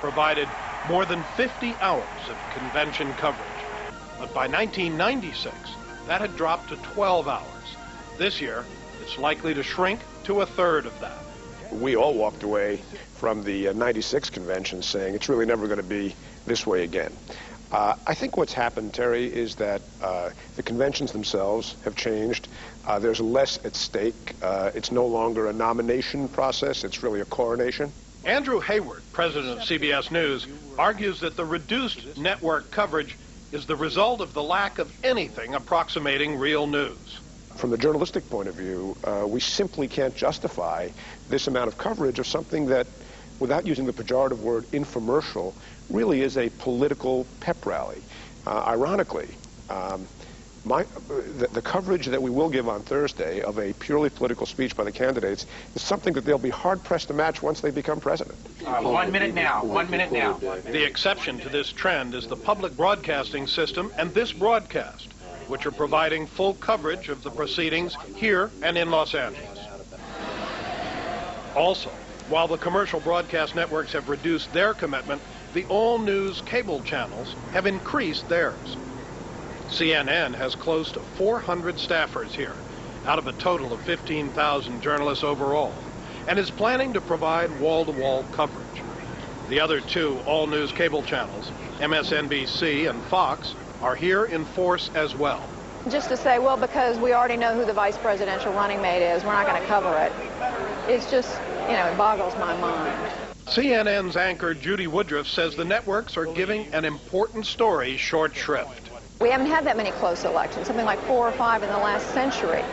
provided more than 50 hours of convention coverage. But by 1996, that had dropped to 12 hours. This year, it's likely to shrink to a third of that. We all walked away from the 96 convention saying it's really never going to be this way again. I think what's happened, Terry, is that the conventions themselves have changed. There's less at stake. It's no longer a nomination process. It's really a coronation. Andrew Hayward, president of CBS News, argues that the reduced network coverage is the result of the lack of anything approximating real news. From the journalistic point of view, we simply can't justify this amount of coverage of something that, without using the pejorative word infomercial, really is a political pep rally. Ironically, the coverage that we will give on Thursday of a purely political speech by the candidates is something that they'll be hard-pressed to match once they become president. 1 minute now. 1 minute now. The exception to this trend is the public broadcasting system and this broadcast, which are providing full coverage of the proceedings here and in Los Angeles. Also, while the commercial broadcast networks have reduced their commitment, the all-news cable channels have increased theirs. CNN has close to 400 staffers here, out of a total of 15,000 journalists overall, and is planning to provide wall-to-wall coverage. The other two all-news cable channels, MSNBC and Fox, are here in force as well. Just to say, well, because we already know who the vice presidential running mate is, we're not going to cover it. It's just, you know, it boggles my mind. CNN's anchor Judy Woodruff says the networks are giving an important story short shrift. We haven't had that many close elections, something like 4 or 5 in the last century.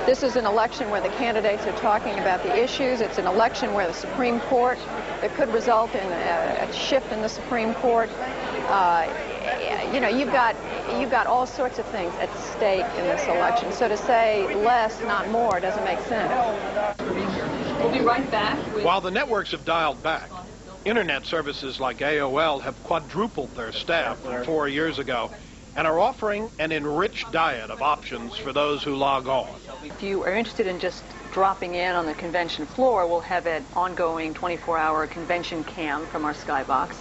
This is an election where the candidates are talking about the issues. It's an election where the Supreme Court, that could result in a shift in the Supreme Court. You know, you've got all sorts of things at stake in this election. So to say less, not more, doesn't make sense. We'll be right back. While the networks have dialed back, internet services like AOL have quadrupled their staff from 4 years ago and are offering an enriched diet of options for those who log on. If you are interested in just dropping in on the convention floor, we'll have an ongoing 24-hour convention cam from our skybox.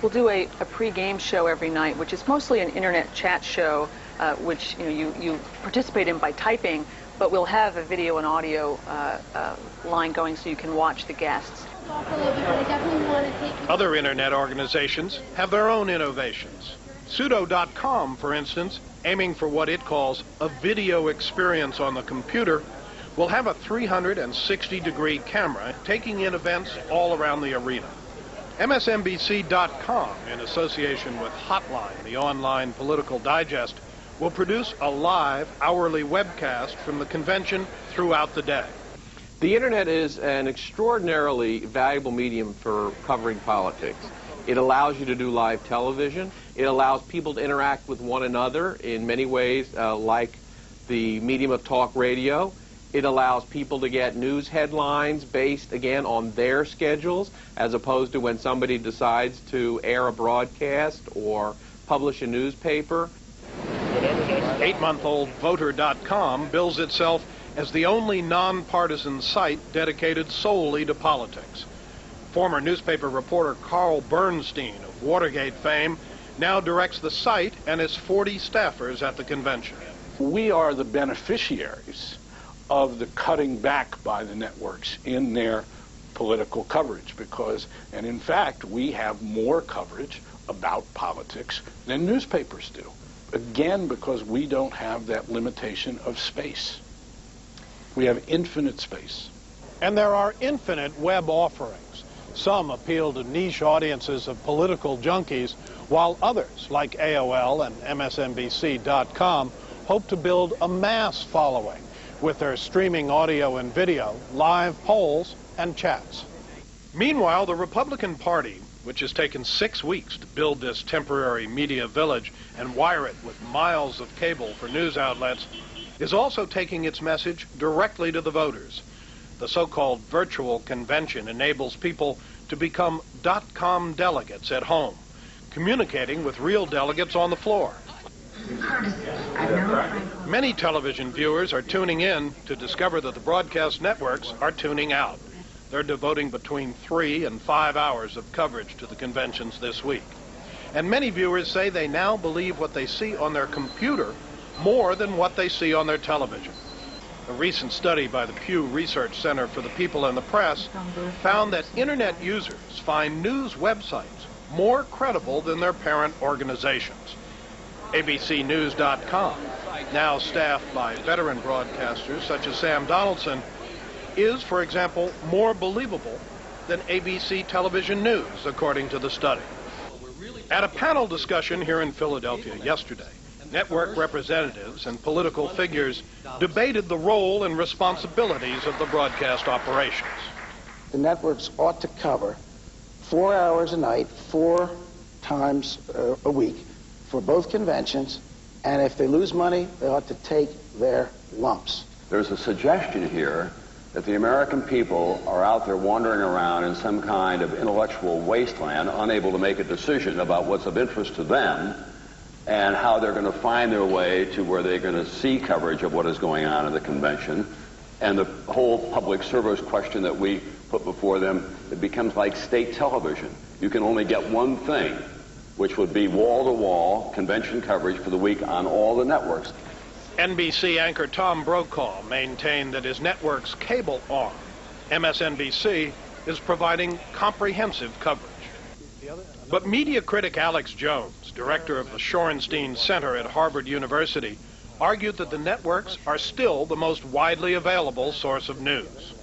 We'll do a pre-game show every night, which is mostly an internet chat show, which you participate in by typing, but we'll have a video and audio line going so you can watch the guests. Other internet organizations have their own innovations. Pseudo.com, for instance, aiming for what it calls a video experience on the computer, will have a 360-degree camera taking in events all around the arena. MSNBC.com, in association with Hotline, the online political digest, will produce a live, hourly webcast from the convention throughout the day. The internet is an extraordinarily valuable medium for covering politics. It allows you to do live television. It allows people to interact with one another in many ways, like the medium of talk radio. It allows people to get news headlines based, again, on their schedules, as opposed to when somebody decides to air a broadcast or publish a newspaper. 8-month-old Voter.com bills itself as the only nonpartisan site dedicated solely to politics. Former newspaper reporter Carl Bernstein of Watergate fame now directs the site and its 40 staffers at the convention. We are the beneficiaries of the cutting back by the networks in their political coverage and in fact, we have more coverage about politics than newspapers do. Again, because we don't have that limitation of space. We have infinite space. And there are infinite web offerings. Some appeal to niche audiences of political junkies, while others, like AOL and MSNBC.com, hope to build a mass following with their streaming audio and video, live polls, and chats. Meanwhile, the Republican Party, which has taken 6 weeks to build this temporary media village and wire it with miles of cable for news outlets, is also taking its message directly to the voters. The so-called virtual convention enables people to become .com delegates at home, communicating with real delegates on the floor. Many television viewers are tuning in to discover that the broadcast networks are tuning out. They're devoting between 3 and 5 hours of coverage to the conventions this week. And many viewers say they now believe what they see on their computer more than what they see on their television. A recent study by the Pew Research Center for the People and the Press found that Internet users find news websites more credible than their parent organizations. ABCnews.com, now staffed by veteran broadcasters such as Sam Donaldson, is, for example, more believable than ABC television news, according to the study. At a panel discussion here in Philadelphia yesterday, network representatives and political figures debated the role and responsibilities of the broadcast operations. The networks ought to cover 4 hours a night, 4 times a week for both conventions, and if they lose money, they ought to take their lumps. There's a suggestion here that the American people are out there wandering around in some kind of intellectual wasteland, unable to make a decision about what's of interest to them and how they're going to find their way to where they're going to see coverage of what is going on in the convention. And the whole public service question that we put before them, it becomes like state television. You can only get one thing, which would be wall-to-wall convention coverage for the week on all the networks. NBC anchor Tom Brokaw maintained that his network's cable arm, MSNBC, is providing comprehensive coverage. But media critic Alex Jones, director of the Shorenstein Center at Harvard University, argued that the networks are still the most widely available source of news.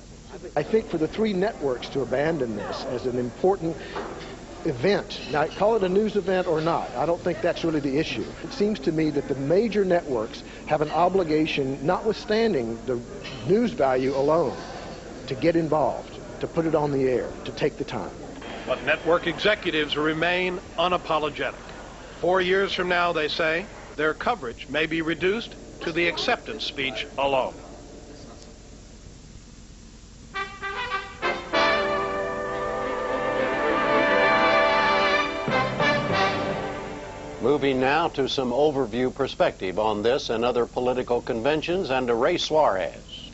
I think for the 3 networks to abandon this as an important event, now call it a news event or not, I don't think that's really the issue. It seems to me that the major networks have an obligation, notwithstanding the news value alone, to get involved, to put it on the air, to take the time. But network executives remain unapologetic. 4 years from now, they say, their coverage may be reduced to the acceptance speech alone. Moving now to some overview perspective on this and other political conventions and to Ray Suarez.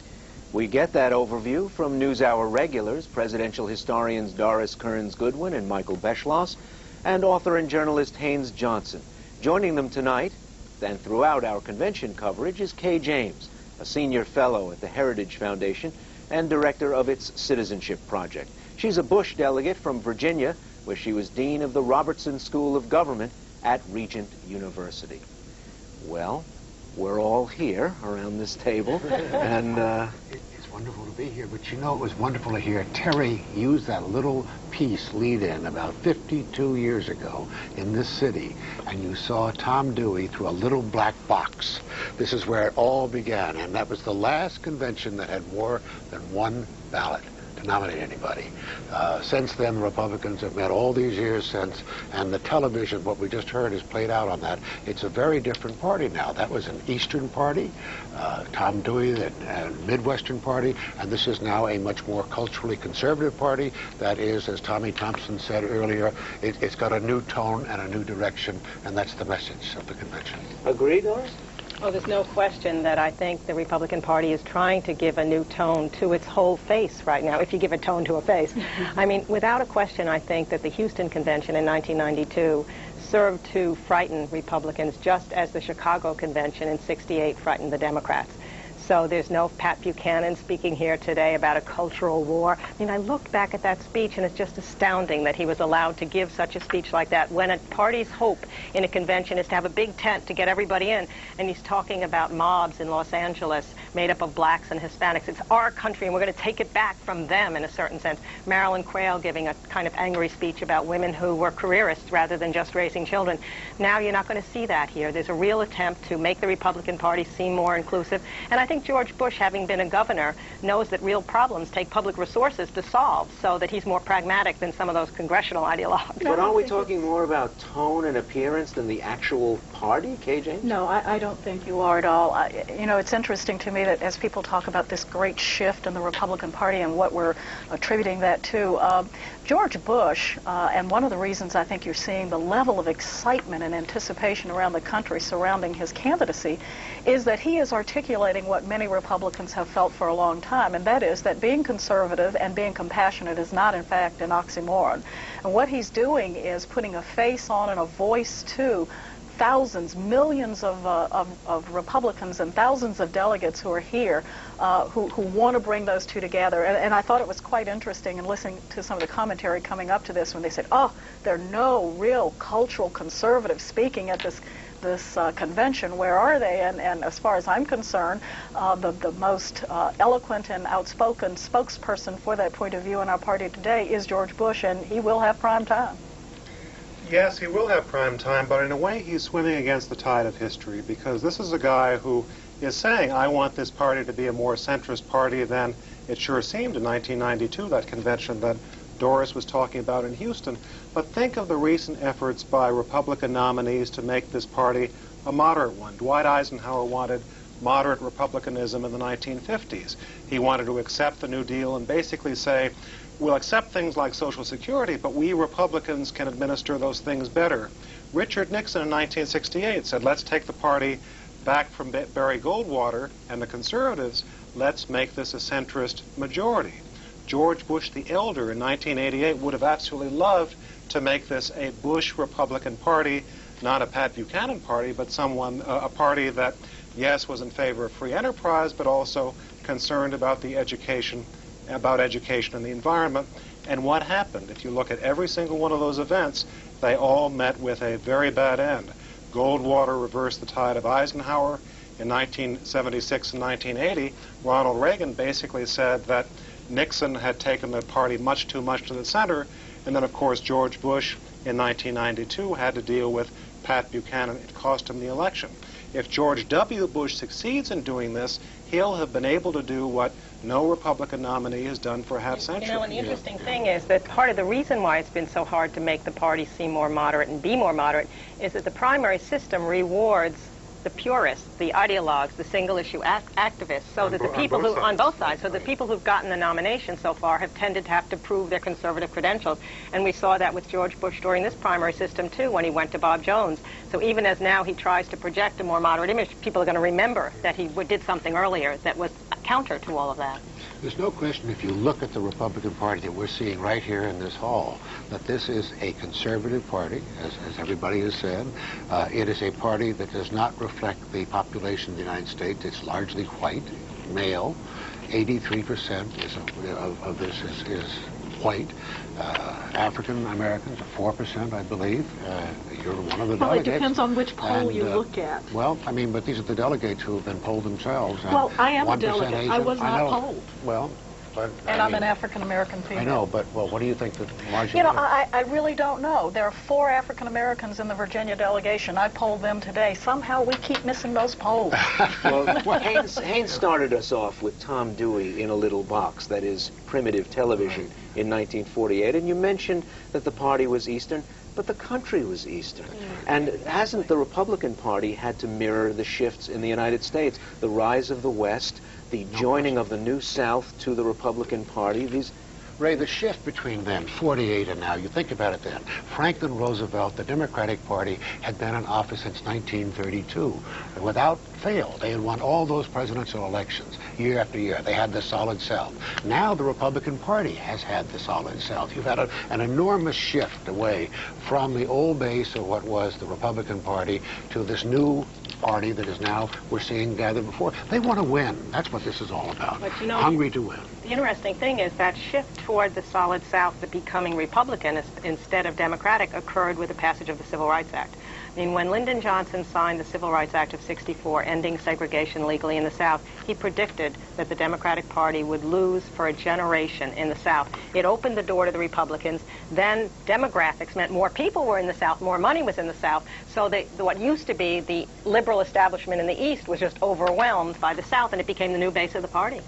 We get that overview from NewsHour regulars, presidential historians Doris Kearns-Goodwin and Michael Beschloss, and author and journalist Haynes Johnson. Joining them tonight and throughout our convention coverage is Kay James, a senior fellow at the Heritage Foundation and director of its Citizenship Project. She's a Bush delegate from Virginia, where she was dean of the Robertson School of Government at Regent University. Well, we're all here around this table, and it's wonderful to be here, but you know, it was wonderful to hear Terry use that little piece lead-in about 52 years ago in this city, and you saw Tom Dewey through a little black box. This is where it all began, and that was the last convention that had more than one ballot to nominate anybody. Since then, Republicans have met all these years since, and the television, what we just heard, is played out on that. It's a very different party now. That was an Eastern party, Tom Dewey, and Midwestern party, and this is now a much more culturally conservative party that is, as Tommy Thompson said earlier, it's got a new tone and a new direction, and that's the message of the convention. Agreed, Doris? Oh, there's no question that I think the Republican Party is trying to give a new tone to its whole face right now, if you give a tone to a face. I mean, without a question, I think that the Houston Convention in 1992 served to frighten Republicans just as the Chicago Convention in '68 frightened the Democrats. So there's no Pat Buchanan speaking here today about a cultural war. I mean, I looked back at that speech, and it's just astounding that he was allowed to give such a speech like that when a party's hope in a convention is to have a big tent to get everybody in. And he's talking about mobs in Los Angeles made up of blacks and Hispanics. It's our country, and we're going to take it back from them in a certain sense. Marilyn Quayle giving a kind of angry speech about women who were careerists rather than just raising children. Now you're not going to see that here. There's a real attempt to make the Republican Party seem more inclusive. And I think George Bush, having been a governor, knows that real problems take public resources to solve, so that he's more pragmatic than some of those congressional ideologues. But aren't we talking more about tone and appearance than the actual party, Kay James? No, I don't think you are at all. You know, it's interesting to me that as people talk about this great shift in the Republican Party and what we're attributing that to, George Bush, and one of the reasons I think you're seeing the level of excitement and anticipation around the country surrounding his candidacy, is that he is articulating what that many Republicans have felt for a long time, and that is that being conservative and being compassionate is not, in fact, an oxymoron. And what he's doing is putting a face on and a voice to thousands, millions of Republicans and thousands of delegates who are here who want to bring those two together. And I thought it was quite interesting in listening to some of the commentary coming up to this when they said, oh, there are no real cultural conservatives speaking at this convention. Where are they? And as far as I'm concerned, the most eloquent and outspoken spokesperson for that point of view in our party today is George Bush, and he will have prime time. Yes, he will have prime time, but in a way he's swimming against the tide of history, because this is a guy who is saying, I want this party to be a more centrist party than it sure seemed in 1992, that convention that Doris was talking about in Houston. But think of the recent efforts by Republican nominees to make this party a moderate one. Dwight Eisenhower wanted moderate republicanism in the 1950s. He wanted to accept the New Deal and basically say, we'll accept things like Social Security, but we Republicans can administer those things better. Richard Nixon in 1968 said, let's take the party back from Barry Goldwater and the conservatives, let's make this a centrist majority. George Bush the Elder in 1988 would have absolutely loved to make this a Bush Republican Party, not a Pat Buchanan party, but a party that, yes, was in favor of free enterprise, but also concerned about the education and the environment. And what happened? If you look at every single one of those events, they all met with a very bad end. Goldwater reversed the tide of Eisenhower. In 1976 and 1980, Ronald Reagan basically said that Nixon had taken the party much too much to the center. And then, of course, George Bush in 1992 had to deal with Pat Buchanan. It cost him the election. If George W. Bush succeeds in doing this, he'll have been able to do what no Republican nominee has done for a half century. You know, and the interesting thing is that part of the reason why it's been so hard to make the party seem more moderate and be more moderate is that the primary system rewards the purists, the ideologues, the single-issue activists, so that the people who, on both sides, so the people who've gotten the nomination so far have tended to have to prove their conservative credentials. And we saw that with George Bush during this primary system, too, when he went to Bob Jones. So even as now he tries to project a more moderate image, people are going to remember that he did something earlier that was counter to all of that. There's no question, if you look at the Republican Party that we're seeing right here in this hall, that this is a conservative party, as everybody has said. It is a party that does not reflect the population of the United States. It's largely white, male. 83% of this is white. African Americans are 4%, I believe. You're one of the delegates. Well, it depends on which poll you look at. Well, I mean, but these are the delegates who have been polled themselves. Well, I am a delegate. Asian. I was not polled. Well, but and I'm an African American female. I know, but well, what do you think the margin? You know, I really don't know. There are 4 African Americans in the Virginia delegation. I polled them today. Somehow we keep missing those polls. Well, Haynes started us off with Tom Dewey in a Little Box, that is primitive television, in 1948, and you mentioned that the party was Eastern, but the country was Eastern. And hasn't the Republican Party had to mirror the shifts in the United States, the rise of the West, the joining of the New South to the Republican Party? Ray, the shift between then, 48 and now, you think about it then. Franklin Roosevelt, the Democratic Party, had been in office since 1932. Without fail, they had won all those presidential elections year after year. They had the solid South. Now the Republican Party has had the solid South. You've had an enormous shift away from the old base of what was the Republican Party to this new party that is now, we're seeing gathered before. They want to win. That's what this is all about. But you know, hungry to win. The interesting thing is that shift toward the solid South, the becoming Republican instead of Democratic, occurred with the passage of the Civil Rights Act. I mean, when Lyndon Johnson signed the Civil Rights Act of '64, ending segregation legally in the South, he predicted that the Democratic Party would lose for a generation in the South. It opened the door to the Republicans. Then demographics meant more people were in the South, more money was in the South, so what used to be the liberal establishment in the East was just overwhelmed by the South, and it became the new base of the party.